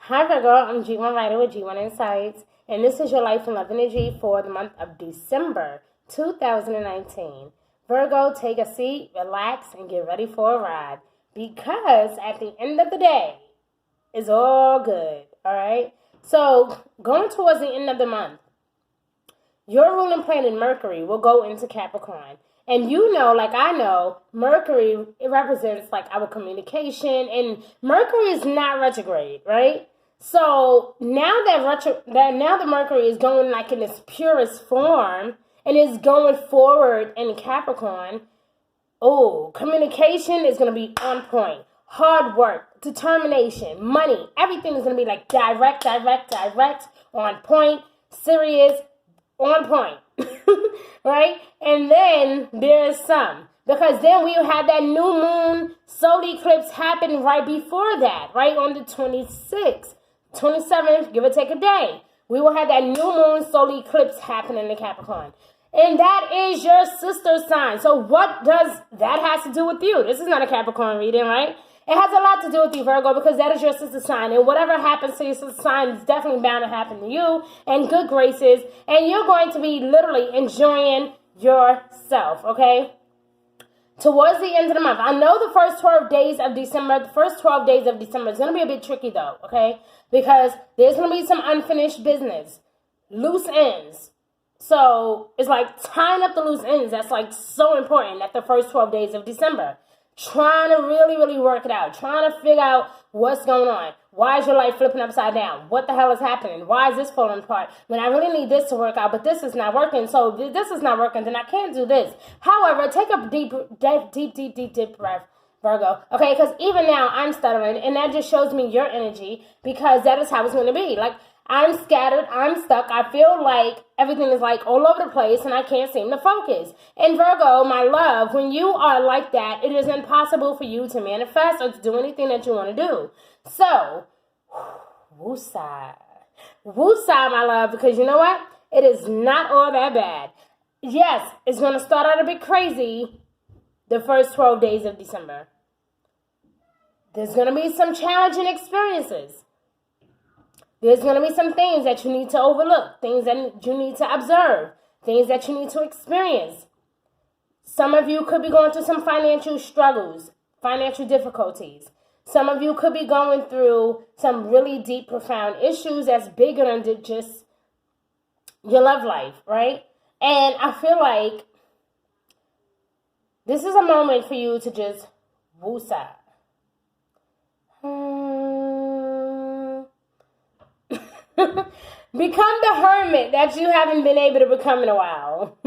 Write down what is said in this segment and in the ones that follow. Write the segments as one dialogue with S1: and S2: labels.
S1: Hi Virgo, I'm G1 Writer with G1 Insights, and this is your life and love energy for the month of December 2019. Virgo, take a seat, relax, and get ready for a ride, because at the end of the day, it's all good, all right? So, going towards the end of the month, your ruling planet Mercury will go into Capricorn. And you know, like I know, Mercury, it represents like our communication, and Mercury is not retrograde, right? So now that the Mercury is going like in its purest form and is going forward in Capricorn, communication is going to be on point. Hard work, determination, money, everything is going to be like direct, on point, serious, on point. Right? And then there's because then we had that new moon solar eclipse happen right before that, right? On the 26th, 27th, give or take a day. We will have that new moon solar eclipse happen in the Capricorn. And that is your sister sign. So what does that have to do with you? This is not a Capricorn reading, right? It has a lot to do with you, Virgo, because that is your sister sign. And whatever happens to your sister sign is definitely bound to happen to you in good graces. And you're going to be literally enjoying yourself, okay? Towards the end of the month. I know the first 12 days of December is going to be a bit tricky, though, okay? Because there's going to be some unfinished business, loose ends. So it's like tying up the loose ends. That's like so important at the first 12 days of December. Trying to really work it out. Trying to figure out what's going on. Why is your life flipping upside down? What the hell is happening? Why is this falling apart? When I really need this to work out, but this is not working. So this is not working, then I can't do this. However, take a deep breath, Virgo. Okay, because even now I'm stuttering, and that just shows me your energy, because that is how it's going to be. Like, I'm scattered, I'm stuck, I feel like everything is like all over the place and I can't seem to focus. And Virgo, my love, when you are like that, it is impossible for you to manifest or to do anything that you want to do. So, woosah. Woosah, my love, because you know what? It is not all that bad. Yes, it's going to start out a bit crazy the first 12 days of December. There's going to be some challenging experiences. There's going to be some things that you need to overlook, things that you need to observe, things that you need to experience. Some of you could be going through some financial struggles, financial difficulties. Some of you could be going through some really deep, profound issues that's bigger than just your love life, right? And I feel like this is a moment for you to just woosah. Become the hermit that you haven't been able to become in a while.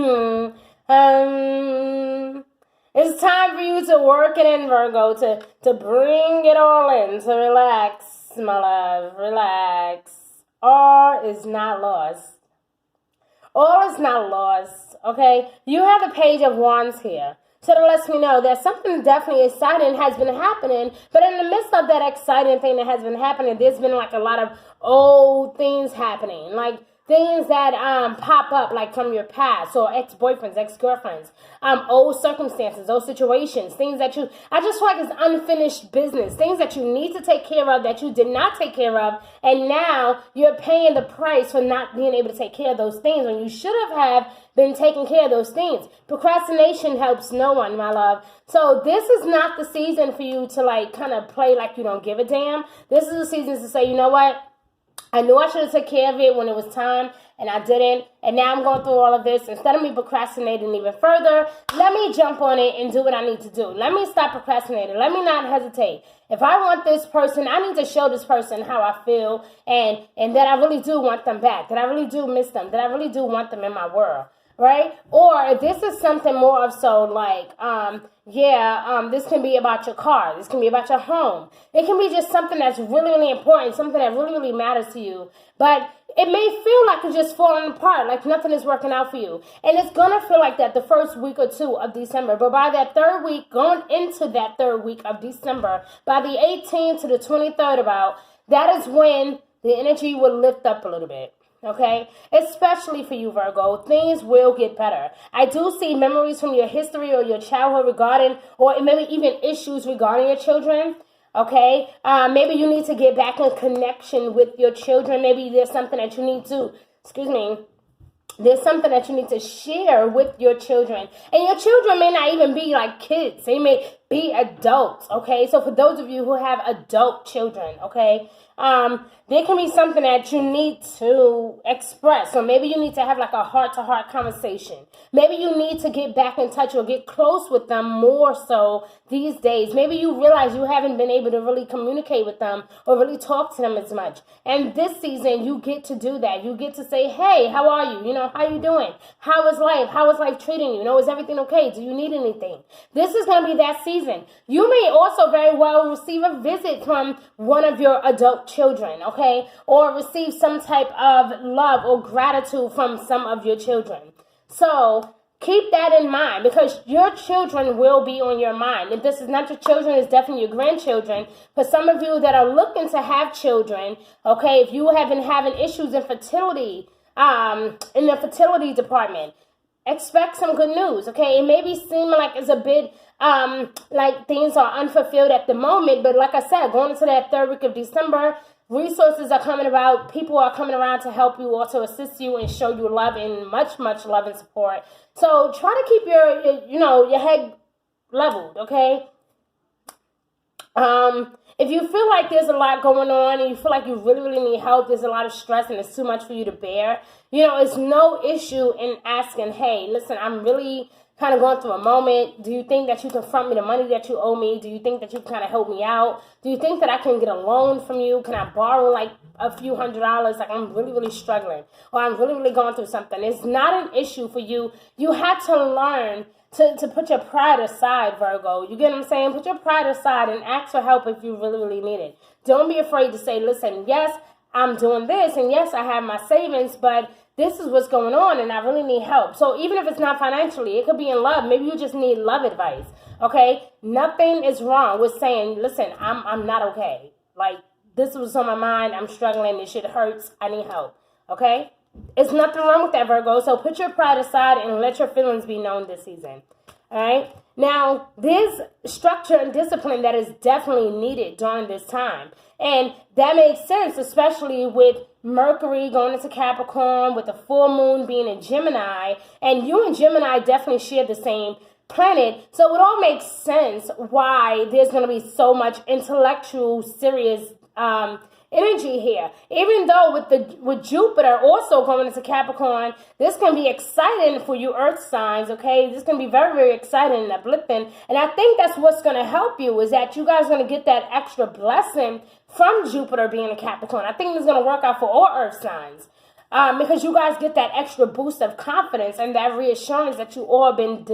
S1: It's time for you to work it in, Virgo, to bring it all in, to relax, my love, relax. All is not lost. All is not lost, okay? You have the Page of Wands here. So that lets me know that something definitely exciting has been happening. But in the midst of that exciting thing that has been happening, there's been like a lot of old things happening. Like things that pop up like from your past, or ex-boyfriends, ex-girlfriends, old circumstances, old situations, things that I just feel like it's unfinished business, things that you need to take care of that you did not take care of, and now you're paying the price for not being able to take care of those things when you should have been taking care of those things. Procrastination helps no one, my love. So this is not the season for you to like kind of play like you don't give a damn. This is the season to say, you know what? I knew I should have taken care of it when it was time, and I didn't. And now I'm going through all of this. Instead of me procrastinating even further, let me jump on it and do what I need to do. Let me stop procrastinating. Let me not hesitate. If I want this person, I need to show this person how I feel, and that I really do want them back, that I really do miss them, that I really do want them in my world. Right? Or if this is something more of so like, this can be about your car. This can be about your home. It can be just something that's really important, something that really matters to you. But it may feel like it's just falling apart, like nothing is working out for you. And it's going to feel like that the first week or two of December. But by that third week, going into that third week of December, by the 18th to the 23rd about, that is when the energy will lift up a little bit. Okay, especially for you, Virgo, things will get better. I do see memories from your history or your childhood regarding, or maybe even issues regarding your children. okay? Maybe you need to get back in connection with your children. Maybe there's something that you need to, there's something that you need to share with your children. And your children may not even be like kids. They may be adults, okay? So for those of you who have adult children, okay, there can be something that you need to express. So maybe you need to have like a heart-to-heart conversation. Maybe you need to get back in touch or get close with them more so these days. Maybe you realize you haven't been able to really communicate with them or really talk to them as much. And this season, you get to do that. You get to say, hey, how are you? How you doing? How is life? How is life treating you? Is everything okay? Do you need anything? This is going to be that season. You may also very well receive a visit from one of your adult children, okay? Or receive some type of love or gratitude from some of your children. So keep that in mind, because your children will be on your mind. If this is not your children, it's definitely your grandchildren. For some of you that are looking to have children, okay, if you have been having issues in fertility, in the fertility department, expect some good news, okay? It may be seeming like it's a bit like things are unfulfilled at the moment, but like I said, going into that third week of December, resources are coming about. People are coming around to help you, also assist you and show you love and much, much love and support. So try to keep your head leveled, okay? If you feel like there's a lot going on and you feel like you really, really need help, there's a lot of stress and it's too much for you to bear, it's no issue in asking, hey, listen, I'm really kind of going through a moment. Do you think that you can front me the money that you owe me? Do you think that you can kind of help me out? Do you think that I can get a loan from you? Can I borrow like a few $100s? Like I'm really, really struggling, or I'm really, really going through something. It's not an issue for you. You have to learn to put your pride aside, Virgo. You get what I'm saying? Put your pride aside and ask for help if you really, really need it. Don't be afraid to say, listen, yes, I'm doing this, and yes, I have my savings, but this is what's going on, and I really need help. So even if it's not financially, it could be in love. Maybe you just need love advice, okay? Nothing is wrong with saying, listen, I'm not okay. Like, this was on my mind. I'm struggling. This shit hurts. I need help, okay? There's nothing wrong with that, Virgo. So put your pride aside and let your feelings be known this season, all right? Now, there's structure and discipline that is definitely needed during this time. And that makes sense, especially with Mercury going into Capricorn, with the full moon being in Gemini. And you and Gemini definitely share the same planet. So it all makes sense why there's going to be so much intellectual, serious energy here. Even though with Jupiter also going into Capricorn, this can be exciting for you earth signs, okay? This can be very, very exciting and uplifting. And I think that's what's going to help you, is that you guys are going to get that extra blessing from Jupiter being in Capricorn. I think this is going to work out for all earth signs. Because you guys get that extra boost of confidence and that reassurance that you all been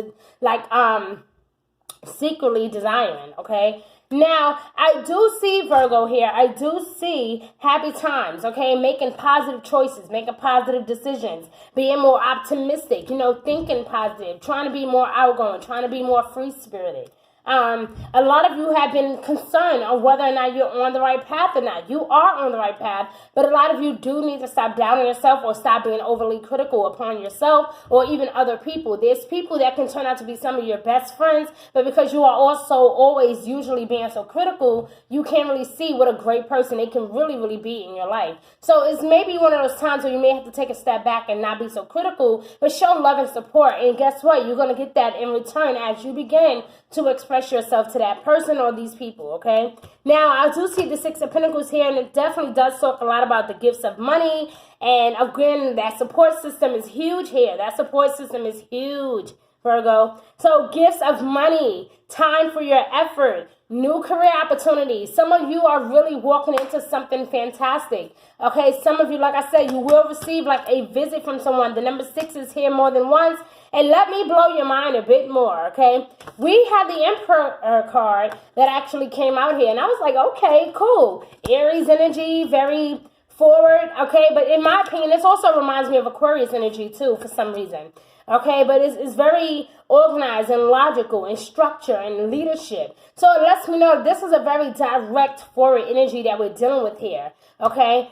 S1: secretly desiring, okay? Now, I do see, Virgo, here, I do see happy times, okay? Making positive choices, making positive decisions, being more optimistic, thinking positive, trying to be more outgoing, trying to be more free-spirited. A lot of you have been concerned on whether or not you're on the right path or not. You are on the right path, but a lot of you do need to stop doubting yourself or stop being overly critical upon yourself or even other people. There's people that can turn out to be some of your best friends, but because you are also always usually being so critical, you can't really see what a great person they can really, really be in your life. So it's maybe one of those times where you may have to take a step back and not be so critical, but show love and support. And guess what? You're going to get that in return as you begin to express yourself to that person or these people, okay? Now, I do see the Six of Pentacles here, and it definitely does talk a lot about the gifts of money. And again, that support system is huge here. That support system is huge, Virgo. So gifts of money, time for your effort, new career opportunities. Some of you are really walking into something fantastic. Okay, some of you, like I said, you will receive like a visit from someone. The number 6 is here more than once. And let me blow your mind a bit more, okay? We had the Emperor card that actually came out here. And I was like, okay, cool. Aries energy, very forward, okay? But in my opinion, this also reminds me of Aquarius energy too for some reason. Okay, but it's very organized and logical and structure and leadership. So it lets me know this is a very direct forward energy that we're dealing with here. Okay,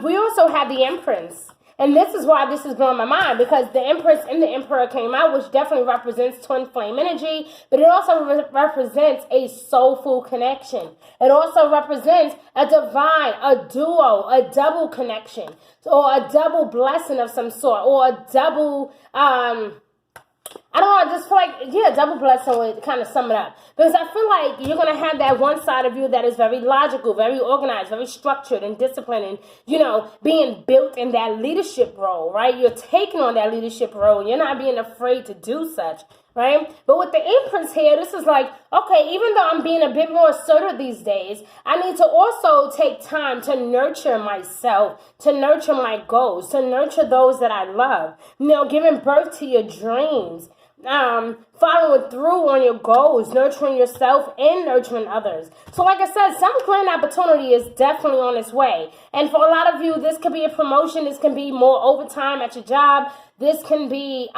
S1: we also have the Empress. And this is why this is blowing my mind, because the Empress and the Emperor came out, which definitely represents twin flame energy, but it also represents a soulful connection. It also represents a divine, a duo, a double connection, or a double blessing of some sort, or a double, I don't know, I just feel like, yeah, double blessing would kind of sum it up. Because I feel like you're going to have that one side of you that is very logical, very organized, very structured and disciplined, and, you know, being built in that leadership role, right? You're taking on that leadership role. You're not being afraid to do such, right? But with the Empress here, this is like, okay, even though I'm being a bit more assertive these days, I need to also take time to nurture myself, to nurture my goals, to nurture those that I love. You know, giving birth to your dreams. Following through on your goals, nurturing yourself and nurturing others. So like I said, some grand opportunity is definitely on its way. And for a lot of you, this could be a promotion. This can be more overtime at your job. This can be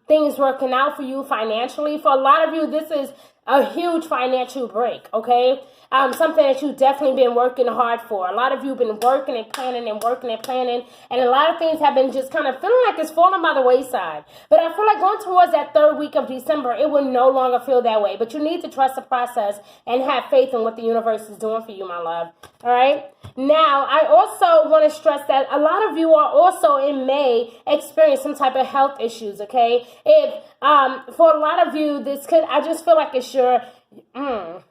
S1: things working out for you financially. For a lot of you, this is a huge financial break, okay? Something that you've definitely been working hard for. A lot of you have been working and planning and working and planning, and a lot of things have been just kind of feeling like it's falling by the wayside. But I feel like going towards that third week of December, it will no longer feel that way. But you need to trust the process and have faith in what the universe is doing for you, my love. All right? Now, I also want to stress that a lot of you are also in May experience some type of health issues, okay? If for a lot of you, this could, I just feel like it's your, for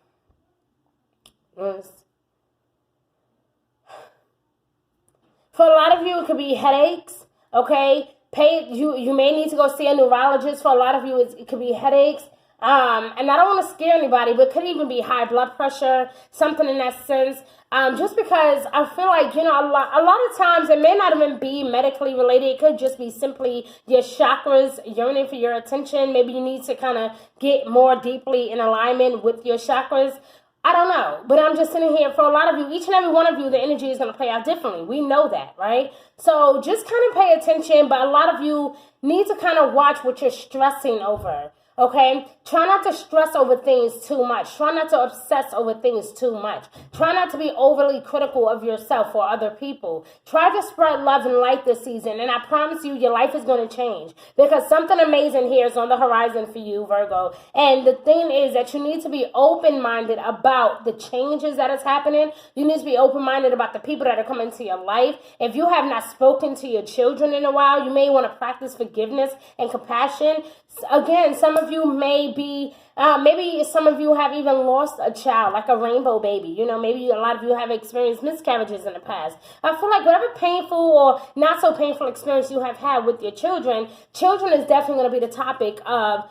S1: a lot of you, it could be headaches, okay? You may need to go see a neurologist. For a lot of you, it could be headaches. And I don't want to scare anybody, but it could even be high blood pressure, something in that sense. Just because I feel like, you know, a lot of times it may not even be medically related. It could just be simply your chakras yearning for your attention. Maybe you need to kind of get more deeply in alignment with your chakras. I don't know, but I'm just sitting here. For a lot of you, each and every one of you, the energy is going to play out differently. We know that, right? So just kind of pay attention, but a lot of you need to kind of watch what you're stressing over. Okay? Try not to stress over things too much. Try not to obsess over things too much. Try not to be overly critical of yourself or other people. Try to spread love and light this season, and I promise you, your life is going to change, because something amazing here is on the horizon for you, Virgo. And the thing is that you need to be open-minded about the changes that is happening. You need to be open-minded about the people that are coming into your life. If you have not spoken to your children in a while, you may want to practice forgiveness and compassion. Again, some of you may be, maybe some of you have even lost a child, like a rainbow baby. You know, maybe a lot of you have experienced miscarriages in the past. I feel like whatever painful or not so painful experience you have had with your children is definitely going to be the topic of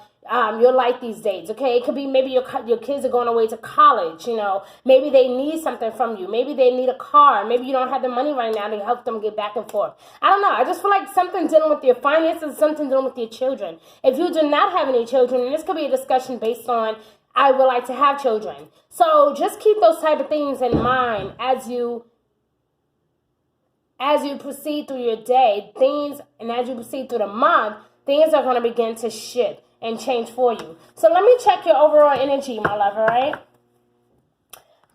S1: your life these days, okay? It could be maybe your kids are going away to college, you know. Maybe they need something from you. Maybe they need a car. Maybe you don't have the money right now to help them get back and forth. I don't know. I just feel like something dealing with your finances, something dealing with your children. If you do not have any children, and this could be a discussion based on, I would like to have children. So just keep those type of things in mind as you proceed through your day, and as you proceed through the month, things are going to begin to shift and change for you. So let me check your overall energy, my love, all right?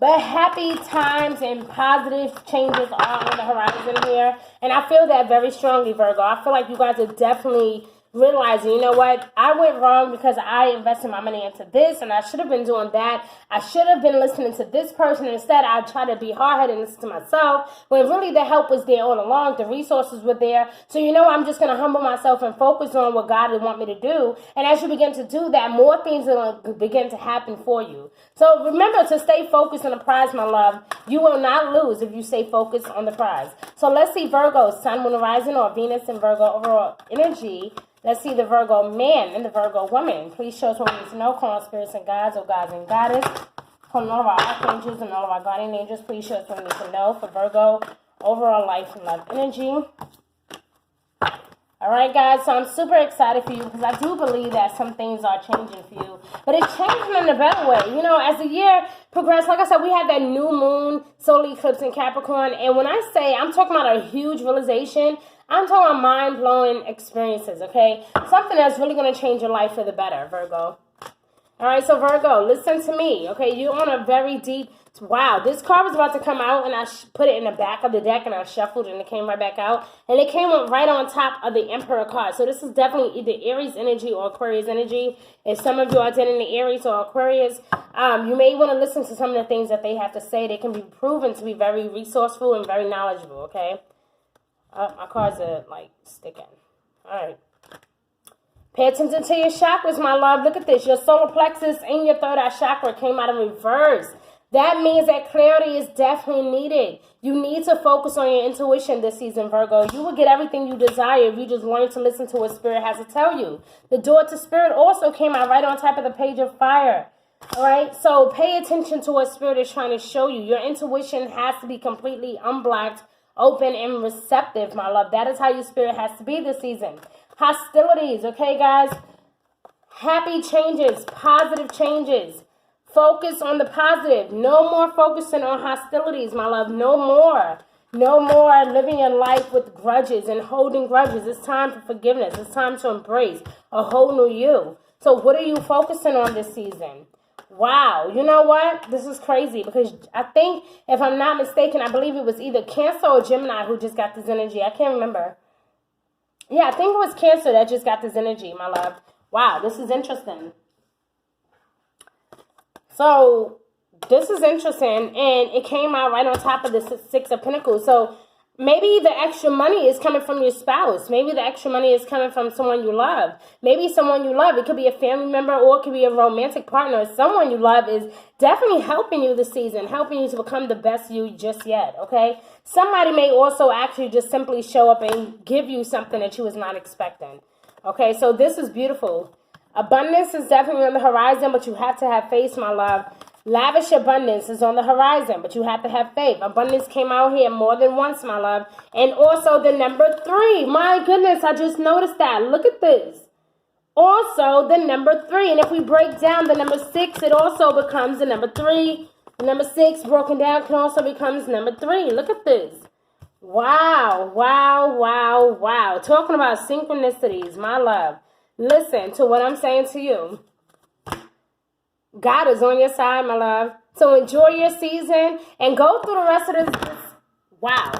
S1: But happy times and positive changes are on the horizon here. And I feel that very strongly, Virgo. I feel like you guys are definitely realizing, you know what, I went wrong because I invested my money into this, and I should have been doing that. I should have been listening to this person. Instead, I tried to be hard-headed and listen to myself, when really the help was there all along. The resources were there. So, you know, I'm just going to humble myself and focus on what God would want me to do. And as you begin to do that, more things will begin to happen for you. So remember to stay focused on the prize, my love. You will not lose if you stay focused on the prize. So let's see Virgo, Sun, Moon, Rising, or Venus in Virgo overall energy. Let's see the Virgo man and the Virgo woman. Please show us what we need to know. Call on spirits and gods, or gods and goddess. Call on all of our archangels and all of our guardian angels. Please show us what we need to know for Virgo overall life and love energy. All right, guys, so I'm super excited for you because I do believe that some things are changing for you. But it's changing in a better way. You know, as the year progressed, like I said, we had that new moon solar eclipse in Capricorn. And when I say I'm talking about a huge realization, I'm talking about mind-blowing experiences, okay? Something that's really going to change your life for the better, Virgo. All right, so Virgo, listen to me, okay? You're on a very deep Wow, this card was about to come out, and I put it in the back of the deck, and I shuffled, and it came right back out. And it came up right on top of the Emperor card. So this is definitely either Aries energy or Aquarius energy. If some of you are dealing in Aries or Aquarius, you may want to listen to some of the things that they have to say. They can be proven to be very resourceful and very knowledgeable, okay? My cards are, like, sticking. All right. Pay attention to your chakras, my love. Look at this. Your solar plexus and your third eye chakra came out in reverse. That means that clarity is definitely needed. You need to focus on your intuition this season, Virgo. You will get everything you desire if you just learn to listen to what Spirit has to tell you. The door to Spirit also came out right on top of the Page of Fire. All right? So pay attention to what Spirit is trying to show you. Your intuition has to be completely unblocked, open, and receptive, my love. That is how your Spirit has to be this season. Hostilities, okay, guys? Happy changes, positive changes. Focus on the positive. No more focusing on hostilities, my love. No more. No more living your life with grudges and holding grudges. It's time for forgiveness. It's time to embrace a whole new you. So what are you focusing on this season? Wow. You know what? This is crazy because I think, if I'm not mistaken, I believe it was either Cancer or Gemini who just got this energy. I can't remember. Yeah, I think it was Cancer that just got this energy, my love. Wow, this is interesting. So, this is interesting, and it came out right on top of the Six of Pentacles. So, maybe the extra money is coming from your spouse. Maybe the extra money is coming from someone you love. Maybe someone you love. It could be a family member or it could be a romantic partner. Someone you love is definitely helping you this season, helping you to become the best you just yet, okay? Somebody may also actually just simply show up and give you something that you was not expecting. Okay, so this is beautiful. Abundance is definitely on the horizon, but you have to have faith, my love. Lavish abundance is on the horizon, but you have to have faith. Abundance came out here more than once, my love. And also the number 3. My goodness, I just noticed that. Look at this. Also the number 3. And if we break down the number 6, it also becomes the number 3. The number 6 broken down can also becomes number 3. Look at this. Wow, wow, wow, wow. Talking about synchronicities, my love. Listen to what I'm saying to you. God is on your side, my love. So enjoy your season and go through the rest of this. Wow.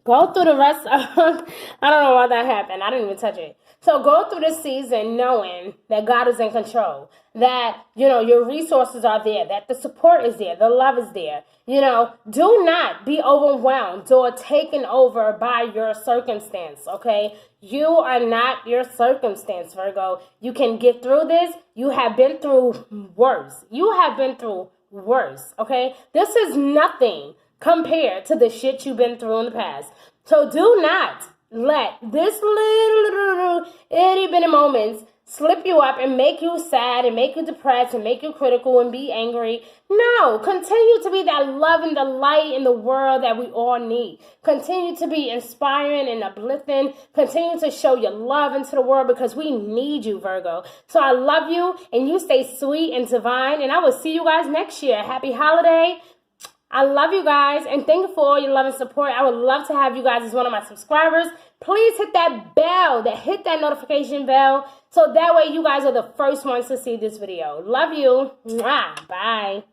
S1: Go through the rest of, I don't know why that happened. I didn't even touch it. So go through this season knowing that God is in control. That, you know, your resources are there. That the support is there. The love is there. You know, do not be overwhelmed or taken over by your circumstance, okay? You are not your circumstance, Virgo. You can get through this. You have been through worse. You have been through worse, okay? This is nothing compared to the shit you've been through in the past. So do not let this little itty bitty moments slip you up and make you sad and make you depressed and make you critical and be angry. No, continue to be that love and the light in the world that we all need. Continue to be inspiring and uplifting. Continue to show your love into the world because we need you, Virgo. So I love you and you stay sweet and divine. And I will see you guys next year. Happy holiday. I love you guys, and thank you for all your love and support. I would love to have you guys as one of my subscribers. Please hit that bell, hit that notification bell, so that way you guys are the first ones to see this video. Love you. Mwah. Bye.